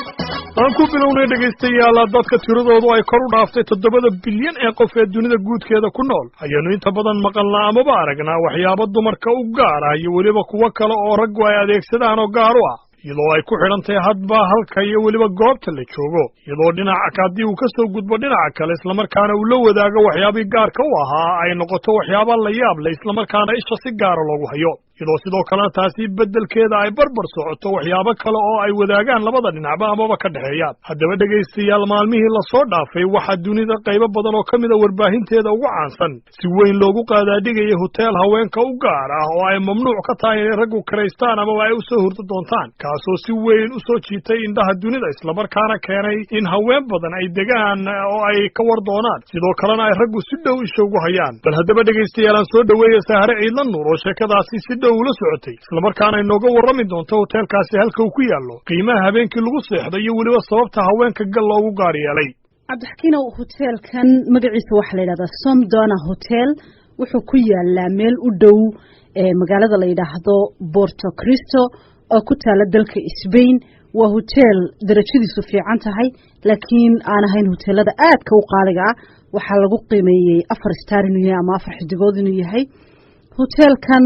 aan ku bilownay dhegaystayaal dadka tiradoodu ay kor u dhaaftay 7 bilyan ee qof ee dunida guudkeeda ku nool ayaanu inta badan maqalnaa amaba aragnaa waxyaabo dumarka u gaar ah iyo weliba kuwo kale oo raggu ay adeegsadaan oo gaar u ah iyadoo ay ku xidhan tahay hadba halka iyo weliba goobta la joogo iyadoo dhinaca haddii uu ka soo gudbo dhinaca kale islamarkaana uu la wadaago waxyaabihii gaarka u ahaa ay noqoto waxyaaba la yaab leh islamarkaana isha si gaara loogu hayo iyadoo sidoo kalena taasi beddelkeeda ay barbar socoto waxyaabo kale oo ay wadaagaan labada dhinacba amaba ka dhexeeyaan haddaba dhegaystayaal maalmihii lasoo dhaafay waxaa dunida qaybo badan oo ka mida warbaahinteeda ugu caansan si weyn loogu qaadaadhigaya hoteel haweenka u gaar ah oo ay mamnuuc ka tahay inay raggu karaystaan amaba ay u soo hurdo doontaan kaasoo si weyn u soo jiitay indhaha dunida islamarkaana keenay in haween badan ay degaan oo ay ka war doonaan sidoo kalena ay raggu si dhow isha ugu hayaan bal haddaba dhegaystayaal aan soo dhoweeya Sahare Ciidlan Nuur oo sheekadaasi si dhow ula socotay islamarkaana inooga warrami doonto hoteelkaasi halka uu ku yaallo qiimaha habeenkii lagu seexdo iyo weliba sababta haweenka gal loogu gaar yeelay cabdixkiinow hoteelkan magaciisa waxaa la yidhahdaa Somdona Hotel wuxuu ku yaalaa meel u dhow magaalada la yidhaahdo Porto Cristo oo ku taala dalka Spain waa hotel darajadiisu fiican tahay laakiin aan ahayn hoteelada aadka u qaaliga ah waxaa lagu qiimeeyay 4 star inuu yahay ama 4 xidigood inuu yahay hoteelkan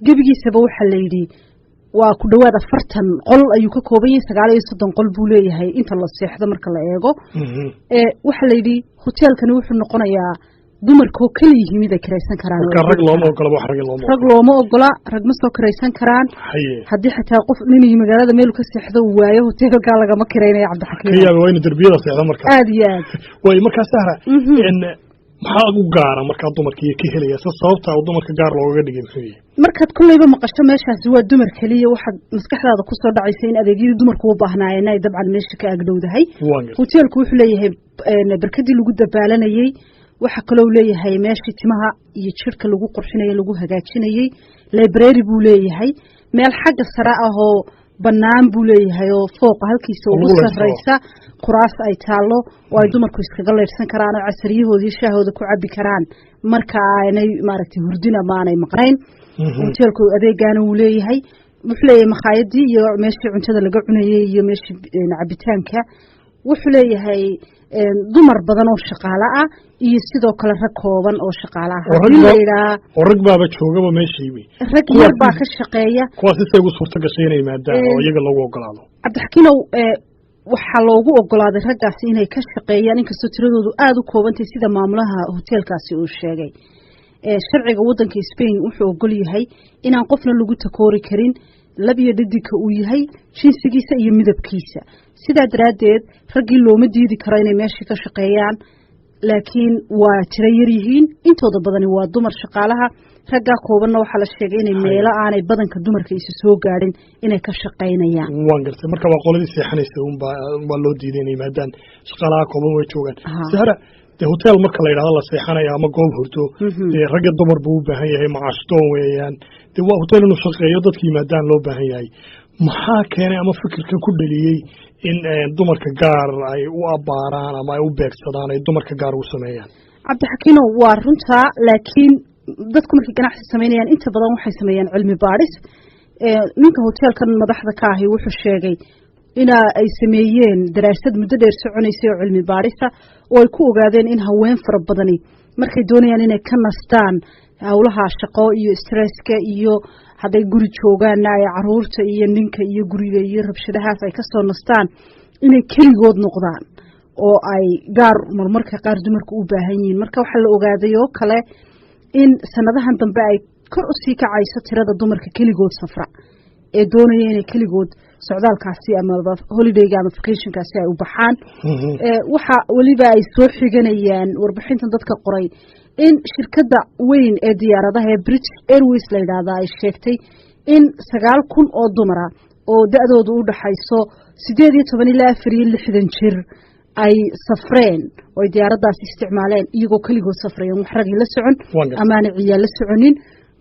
gebigiisaba waxaa la yidhi waa ku dhawaad 40 qol ayuu ka kooban yahay 39 qol buu leeyahay inta la seexdo marka la eego waxaa la yidhi hoteelkani wuxuu noqonayaa dumarka oo kaliya yimid ay karaysan karaan rag looma ogola rag ma soo karaysan karaan haddii xitaa qof nin magaalada meel ka seexdo waayo hoteelka lagama kiraynayo cabdixakiin yaa waa in darbiyada seexdo marka aad iyo aad way marka Sahra maxaa ugu gaara marka dumarka iyo ka helaya sababta uu dumarka gaar looga dhigay maxay markaad kullayba maqasho meeshaasi waa dumar kaliya waxa maskaxdaada ku soo dhacaysa in adeegyada dumarku u baahnaayeen ay dabcan meesha ka agdhowdahay hoteelku wuxuu leeyahay barkadii lagu dabaalanayay waxa kale uu leeyahay meeshii timaha iyo jirka lagu qurxinayay lagu hagaajinayay library buu leeyahay meel xagga sare ah oo banaan buu leeyahay oo fooq halkiisa ugu sarreysa kuraas ay taalo oo ay dumarku iskaga leersan karaan oo casriyahoodii shaahooda ku cabi karaan marka aanay maaragtay hurdina maanay maqnayn hoteelku adeegana uu leeyahay wuxuu leeyahay makhaayadii iyo meeshii cuntada laga cunayay iyo meeshii cabitaanka wuxuu leeyahay dumar badan oo shaqaale ah iyo sidoo kale rag kooban oo shaqaale ah oo rag baaba joogaba meeshii rag yar baa ka shaqeeya kuwaas isay ugu suurta gashay inay maadaan oo iyaga lagu ogolaado cabdixkiinow waxaa loogu ogolaaday raggaasi inay ka shaqeeyaan inkastoo tiradoodu aada u koobantay sida maamulaha hoteelkaasi uu sheegay sharciga waddanka Spain wuxuu ogol yahay inaan qofna lagu takoori karin lab iyo dhididka uu yahay jinsigiisa iyo midabkiisa sidaa daraaddeed raggii looma diidi karo inay meeshii ka shaqeeyaan laakiin waa tiro yar yihiin intooda badani waa dumar shaqaalaha raggaa koobanna waxaa la sheegay inay meelo aanay badanka dumarka isa soo gaadhin inay ka shaqaynayaan waan gartay marka waa qoladii seexanaysa waa loo diiday inay maadaan shaqaalaha kooban way joogaan Sahara dee hotel marka la yidhahdo la seexanayo ama goob hurdo dee ragga dumar buu u baahan yahay macashdoon weeyaan dee waa hotel inuu shaqeeyo dadka yimaadaan loo baahan yahay maxaa keenay ama fikirkan ku dhaliyey in dumarka gaar ay u abaaraan ama ay u beegsadaan ay dumarka gaar u sameeyaan cabdixakiinow waa runtaa laakiin dadku markay ganacsi sameynayaan inta badan waxay sameeyaan cilmi baadhis ninka hoteelkan madaxda ka ahi wuxuu sheegay in ay sameeyeen daraasad muddo dheer soconaysay oo cilmi baadhisa oo ay ku ogaadeen in haween fara badani markay doonayaan inay ka nastaan hawlaha shaqo iyo stresska iyo hadday guri joogaanna ay caruurta iyo ninka iyo guriga iyo rabshadahaas ay ka soo nastaan inay keligood noqdaan oo ay gaar marmarka qaar dumarku u baahan yihiin marka waxaa la ogaaday oo kale in sanadahan dambe ay kor u sii kacayso tirada dumarka keligood safra ee doonaya inay keligood socdaalkaasi ama holidayga ama vacationkaasi ay u baxaan waxa weliba ay soo xiganayaan warbixintan dadka qoray in shirkadda weyn ee diyaaradaha ee British Airways la yidhaahdo ay sheegtay in 9,000 oo dumara oo da'doodu u dhaxayso 18 ilaa 64 jir ay safreen oo diyaaraddaas isticmaaleen iyagoo kaligood safrayeen wax rag la socon ama aan ciyaal la soconin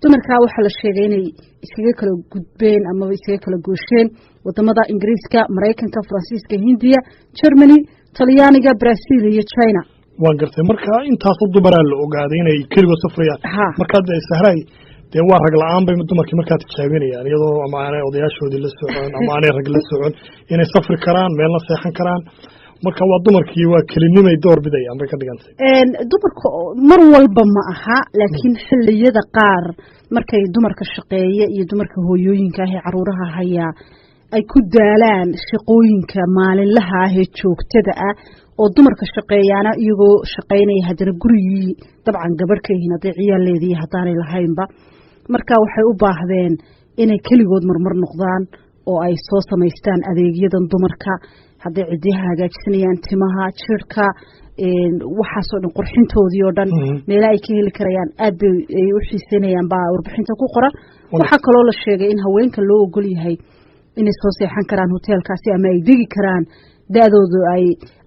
dumarka waxa la sheegay inay iskaga kala gudbeen ama iskaga kala goosheen wadamada Ingiriiska, Mareykanka, Faransiiska, Hindiya, Germany, Talyaaniga, Brazil iyo China waan gartay marka intaas oo dumar la ogaaday inay kaligood safrayaan marka Sahray dee waa rag la-aan bay dumarkii markaa tijaabinayaan iyadoo ama aanay odayaashoodii la socon ama aanay rag la socon inay safri karaan meelna seexan karaan marka waa dumarkii waa kelinimay door bidayaan bay ka dhigantay dumarka mar walba ma aha laakiin xilliyada qaar markay dumarka shaqeeya iyo dumarka hooyooyinka ah ee caruuraha hayaa ay ku daalaan shaqooyinka maalinlaha ah ee joogtada ah oo dumarka shaqeeyaana iyagoo shaqaynaya haddana gurigii dabcan gabadh ka yihiin hadday ciyaaleedii haddaanay lahaynba marka waxay u baahdeen inay keligood marmar noqdaan oo ay soo samaystaan adeegyadan dumarka hadday cidiyaha hagaajsanayaan timaha jirka waxaasoo dhan qurxintoodii oo dhan meelaha ay ka heli karayaan aad bay ay u xiiseynayaan baa warbixinta ku qoran waxaa kaloo la sheegay in haweenka loo ogol yahay inay soo seexan karaan hoteelkaasi ama ay degi karaan da-doodu ay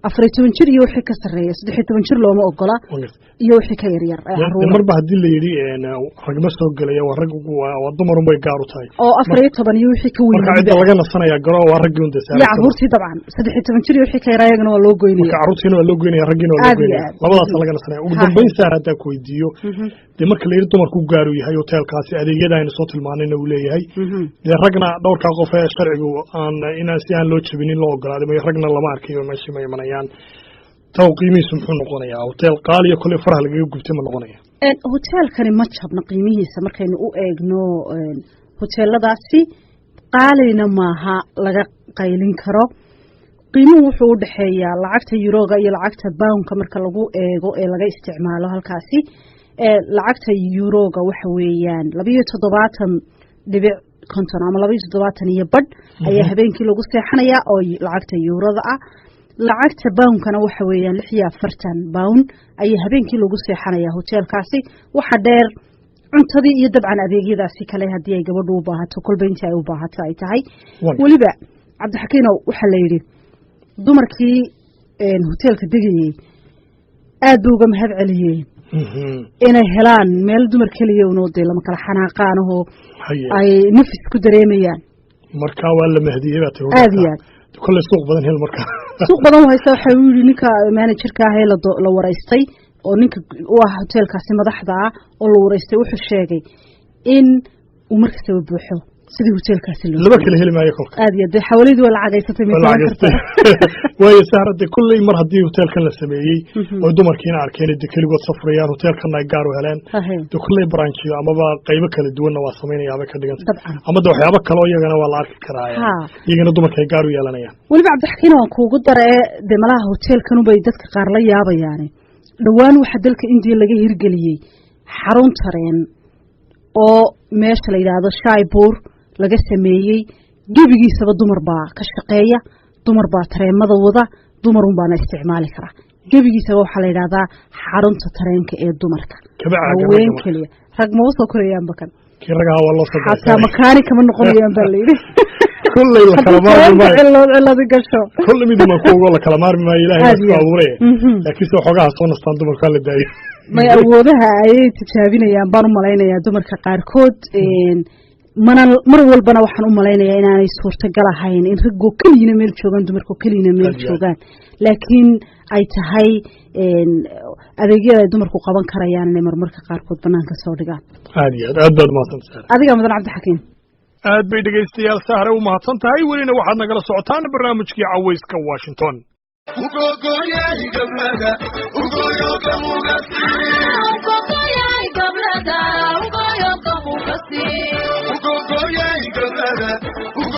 14 jir iyo wixii ka sarreeya 13 jir looma ogola iyo wixii ka yaryar marba haddii la yidhi ragma soo gelaya waa rag waa dumarun bay gaar u tahay oo 14 iyo wixii ka weyn marka cidda laga nasanaya garo waa raggii un ya caruurtii dabcan 13 jir iyo wixii ka yarayagana waa loo goynaya marka caruurtiina waa loo goynaya raggiina waa loo goynaya labadaas laga nasanaya ugu dambeyn saar hadda ku weydiiyo dee marka la yidhi dumarku gaar u yahay hoteelkaasi adeegyada aynu soo tilmaanayna uu leeyahay dee ragna dhowrkaa qof ee sharcigu aan inaan si aan loo jabinin loo ogolaaday may ragna lama arkayo meeshii ma imanayaan taw qiimihiisu muxuu noqonayaa hotel qaaliya kole faraha lagaga gubtay ma noqonaya hoteelkani ma jabna qiimihiisa markaynu u eegno hoteeladaasi qaalina maaha laga qaylin karo qiimuhu wuxuu u dhexeeyaa lacagta yuroga iyo lacagta poundka marka lagu eego ee laga isticmaalo halkaasi lacagta yuroga waxa weeyaan 27.50 ama 27 iyo badh ayaa habeenkii lagu seexanayaa oo lacagta yuroda ah lacagta poundkana waxa weeyaan 46 pound ayaa habeenkii lagu seexanayaa hoteelkaasi waxa dheer cuntadii iyo dabcan adeegyadaasi kale haddii ay gabadhu u baahato kolba intii ay u baahato ay tahay weliba cabdixakiinow waxaa la yidhi dumarkii hoteelka degayey aad bay uga mahad celiyeen inay helaan meel dumar keliya unoo dee lama kala xanaaqaanahoo ay nafis ku dareemayaan marka waa la mahdiyey baa tahay aad iyo aad kolley suuq badan hel marka suuq badan haysta waxa uu yidhi ninka managerka ah ee la waraystay oo ninka u ah hoteelkaasi madaxda ah oo la waraystay wuxuu sheegay in uu markastaba buuxo sidii hoteelkaasi laba kala heli maayo kolka aad iyo dee xawaleedu waa lacagaysatay waayo saarade kulley mar haddii hoteelkan la sameeyey oo dumarkiina arkeen de keligood safrayaan hoteelkan ay gaar u heleen de kulley branchiyo amaba qaybo kala duwanna waa samaynayaabay ka dhiganta ama de waxyaabo kaleo iyagana waa la arki karaa iyagana dumarka ay gaar u yeelanayaan weliba cabdixakiin waan kuugu dara ee dee malaha hoteelkanubay dadka qaar la yaabayaane dhowaan waxaa dalka indiya laga hirgeliyey xarun tareen oo meesha la yidhaahdo shaibuur laga sameeyey gebigiisaba dumar baa ka shaqeeya dumar baa tareemada wada dumarun baana isticmaali karaa gebigiisaba waxaa la yidhahdaa xarunta tareenka ee dumarka haween keliya rag maba soo korayaanba kan xataa makaani kama noqonayaan baa layidhi kulley lakala maarmi maayo ciladi gasho kulle miduma kuogo lakala maarmi maayo ilahay waa isku abuuraya laakiin se waxoogaha soo nastaan dumarka la daayo may awoodaha ayay tijaabinayaan baan u malaynayaa dumarka qaarkood mar walbana waxaan u malaynayaa inaanay suurtagal ahayn in raggoo keliyina meel joogaan dumarkoo keliyina meel joogaan laakiin ay tahay adeegyada ay dumarku qaban karayaan inay marmarka qaarkood banaanka soo dhigaan aad iyo aad baad mahadsantahay adiga mudan cabdixakiin aad bay dhegaystayaal sahre u mahadsan tahay welina waxaad nagala socotaan barnaamijkii cawayska washington